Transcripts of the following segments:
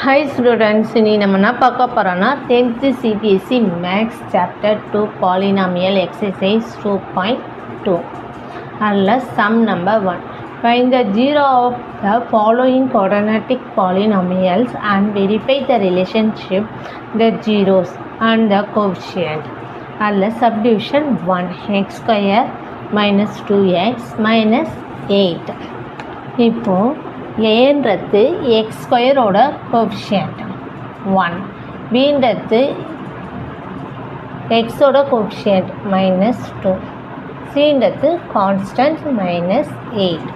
Hi students, இனி நம்ம என்ன பார்க்க போறோம்னா 10th CBSE Maths Chapter 2 Polynomial Exercise 2.2 அதில் sum number 1. Find the zero of the following quadratic polynomials and verify the relationship, the zeros and the coefficient. அதில் subdivision 1 x square minus 2x minus 8. இப்போ ஏன்றது X ஸ்கொயரோட coefficient 1, பின்றது எக்ஸோட coefficient -2, சின்றது constant -8.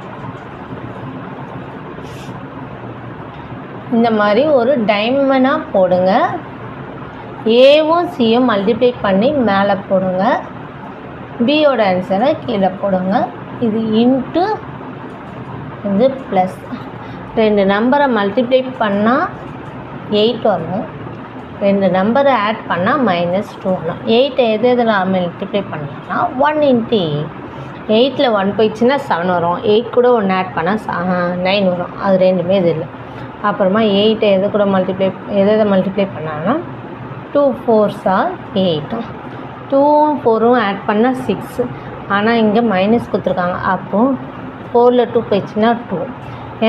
இந்த மாதிரி ஒரு டைமண்டாக போடுங்க. ஏவும் சியும் மல்டிப்ளை பண்ணி மேலே போடுங்க. பியோட ஆன்சரை கீழே போடுங்க. இது இன்ட்டு இது ப்ளஸ். ரெண்டு நம்பரை மல்டிப்ளை பண்ணால் 8 வரும். ரெண்டு நம்பரை ஆட் பண்ணால் -2 வரும். 8 எதில் மல்டிப்ளை பண்ணலாம்னா 1 × 8. 8ல் 1 போயிடுச்சுன்னா 7 வரும். 8 கூட 1 ஆட் பண்ணால் 9 வரும். அது ரெண்டுமே இது இல்லை. அப்புறமா 8 எது கூட மல்டிப்ளை பண்ணாங்கன்னா 2 4s are 8. 2ம் 4ம் ஆட் பண்ணால் 6. ஆனால் இங்கே மைனஸ் கொடுத்துருக்காங்க. அப்போது 4ல் 2 போயிடுச்சுன்னா 2.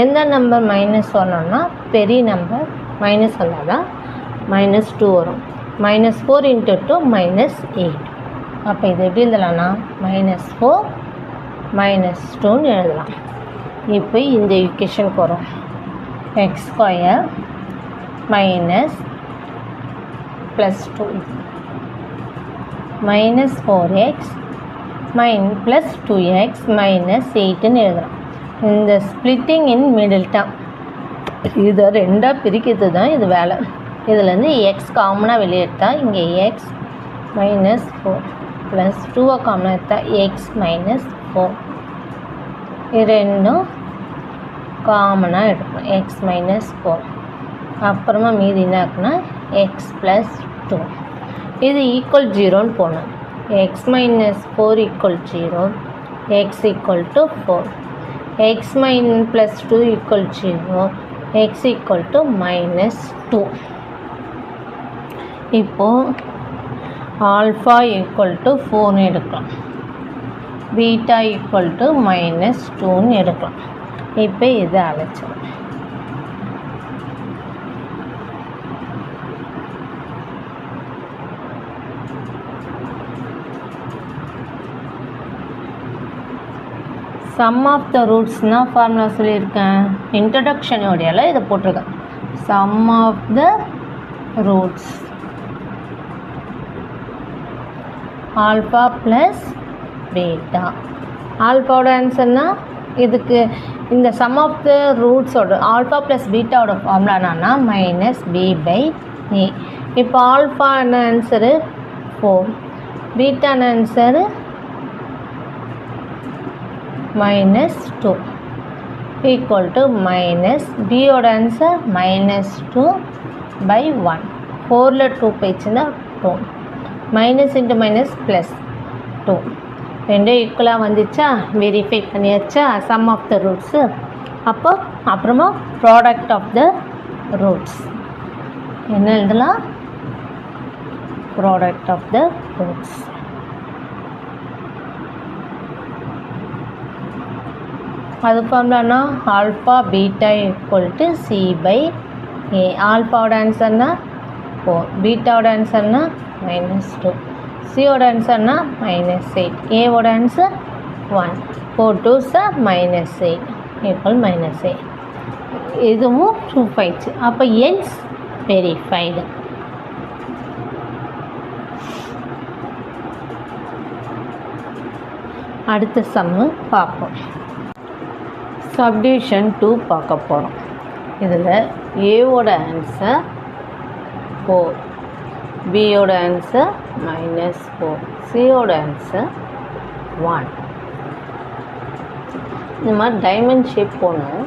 எந்த நம்பர் மைனஸ் வரணும்னா பெரிய நம்பர் மைனஸ் வந்தால் தான் -2 வரும். -4 × 2 -8. அப்போ இது எப்படி எழுதலாம்னா -4 -2ன்னு எழுதலாம். இப்போ இந்த ஈக்குவேஷனுக்கு வரும். X square minus +2 -4x plus 2x -8ன்னு எழுதலாம். இந்த ஸ்ப்ளிட்டிங் இன் மிடில் டேர்ம் இதை ரெண்டாக பிரிக்கிறது தான் இது வேலை. இதுலேருந்து எக்ஸ் காமனாக வெளியே எடுத்தால் இங்கே எக்ஸ் -4 ப்ளஸ் 2 காமனாக எடுத்தால் எக்ஸ் -4. இது ரெண்டும் காமனாக எடுக்கணும். எக்ஸ் -4 அப்புறமா மீதி என்ன இருக்குன்னா எக்ஸ் +2. இது ஈக்குவல் 0ன்னு போகணும். X -4 = 0, x = 4. x +2 = 0, x = -2. இப்போது ஆல்ஃபா = 4ன்னு எடுக்கலாம். பீட்டா = -2ன்னு எடுக்கலாம். இப்போ இதை அழைச்சிடும். சம் ஆஃப் த ரூட்ஸ்னால் ஃபார்முலா சொல்லியிருக்கேன். இன்ட்ரடக்ஷனோடையால் இதை போட்டிருக்கேன். Sum of the roots alpha plus beta. ஆல்ஃபாவோட ஆன்சர்னால் இதுக்கு இந்த சம் ஆஃப் த ரூட்ஸோட ஆல்ஃபா ப்ளஸ் பீட்டாவோட ஃபார்முலானா -b/a. இப்போ ஆல்ஃபான ஆன்சரு 4, பீட்டான ஆன்சரு -2 = பியோட ஆன்சர் -2/1. 4ல் 2 போயிடுச்சுன்னா 2. -×-+2 ரெண்டும் ஈக்குவலாக வந்துச்சா? வெரிஃபை பண்ணியாச்சா சம் ஆஃப் த ரூட்ஸு? அப்புறமா ப்ராடக்ட் ஆஃப் த ரூட்ஸ் என்ன எழுதலாம்? ப்ராடக்ட் ஆஃப் த ரூட்ஸ் அது ஃபார்முலானா ஆல்ஃபா பீட்டா = c/a. ஆல்ஃபாவோட ஆன்சர்னா 4, பீட்டாவோட ஆன்சர்னா -2, சியோட ஆன்சர்னா -8, ஏவோட ஆன்சர் 1. 4 2s are -8 = -8. இதுவும் ப்ரூஃப் ஆயிடுச்சு. அப்போ என்ஸ் வெரிஃபைடு. அடுத்த சம்மு பார்ப்போம். சப்டிவிஷன் 2 பார்க்க போகிறோம். இதில் ஏவோட ஆன்சர் 4, பியோட ஆன்சர் -4, சியோட ஆன்சர் 1. இந்த மாதிரி டைமண்ட் ஷேப் போகணும்.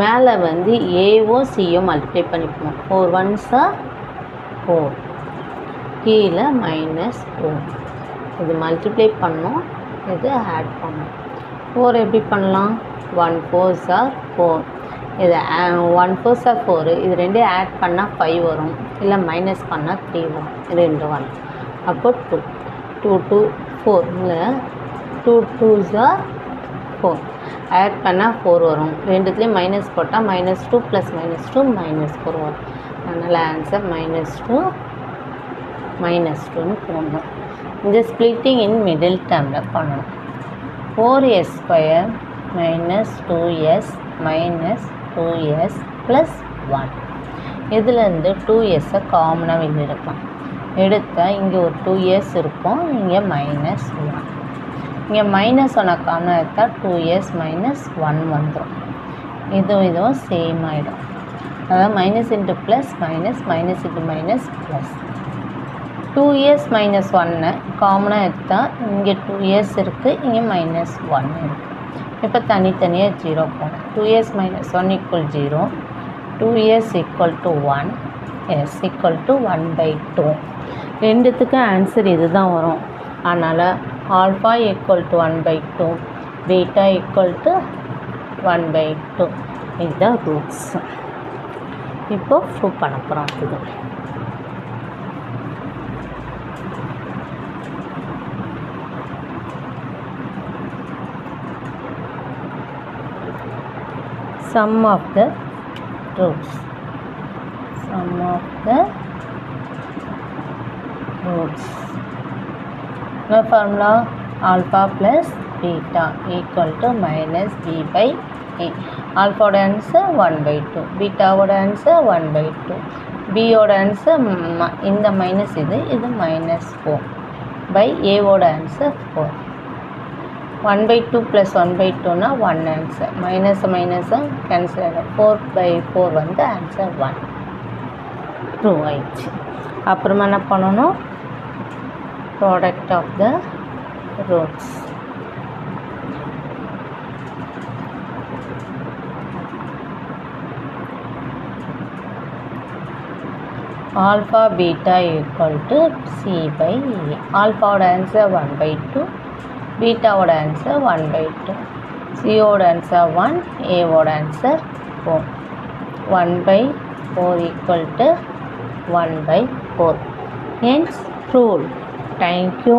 மேலே வந்து ஏவோ சியோ மல்டிப்ளை பண்ணிப்போம். 4 1s are 4, கீழே -4. இது மல்டிப்ளை பண்ணோம், இது ஆட் பண்ணோம். 4 எப்படி பண்ணலாம்? 1 4s are 4. இது 1 4 4, இது ரெண்டையும் ஆட் பண்ணால் 5 வரும், இல்லை மைனஸ் பண்ணால் 3 வரும், ரெண்டு வரும். அப்போ 2 2 2 4 இல்லை 2 2s are 4, ஆட் பண்ணால் 4 வரும். ரெண்டுத்துலேயும் மைனஸ் போட்டால் -2 + -2 -4 வரும். அதனால் ஆன்சர் -2 போடணும். இந்த ஸ்ப்ளிட்டிங் இன் மிடில் டேர்மில் பண்ணணும். 4s² - 2s - 2s + 1. இதுலேருந்து 2sஐ காமனாக வெளியே எடுக்கலாம். எடுத்தால் இங்கே ஒரு 2s இருக்கும், இங்கே -1. இங்கே -1 காமனாக எடுத்தால் 2s - 1 வந்துடும். இதுவும் சேம் ஆகிடும். அதாவது -+, -, +. 2s - 1 காமனாக எடுத்தால் இங்கே 2s இருக்குது, இங்கே -1 இருக்குது. இப்போ தனித்தனியாக 0 போகும். 2s - 1 = 0, 2s = 1, s = 1/2. ரெண்டுத்துக்கு ஆன்சர் இது தான் வரும். அதனால் ஆல்ஃபா = 1/2, பீட்டா = 1/2. இதுதான் ரூட்ஸ். இப்போ ப்ரூவ் பண்ண போகிறோம். இது sum of the roots. The formula alpha plus beta equal to -b/a. alpha oda answer 1/2, beta oda answer 1/2, b oda answer இந்த மைனஸ் இது -4 by a oda answer 4. 1/2 + 1/2 னா 1 ஆன்சர், மைனஸும் cancel ஆகிடும். 4/4 வந்து ஆன்சர் 1 ப்ரூவ் ஆயிடுச்சு. அப்புறமா என்ன பண்ணணும், product of the roots. Alpha beta = c/a. ஆல்ஃபாவோட ஆன்சர் 1/2, பீட்டாவோட ஆன்சர் 1/2, சியோட ஆன்சர் 1, ஏவோட answer 4. 1/4 = 1/4. Hence proved. Thank you.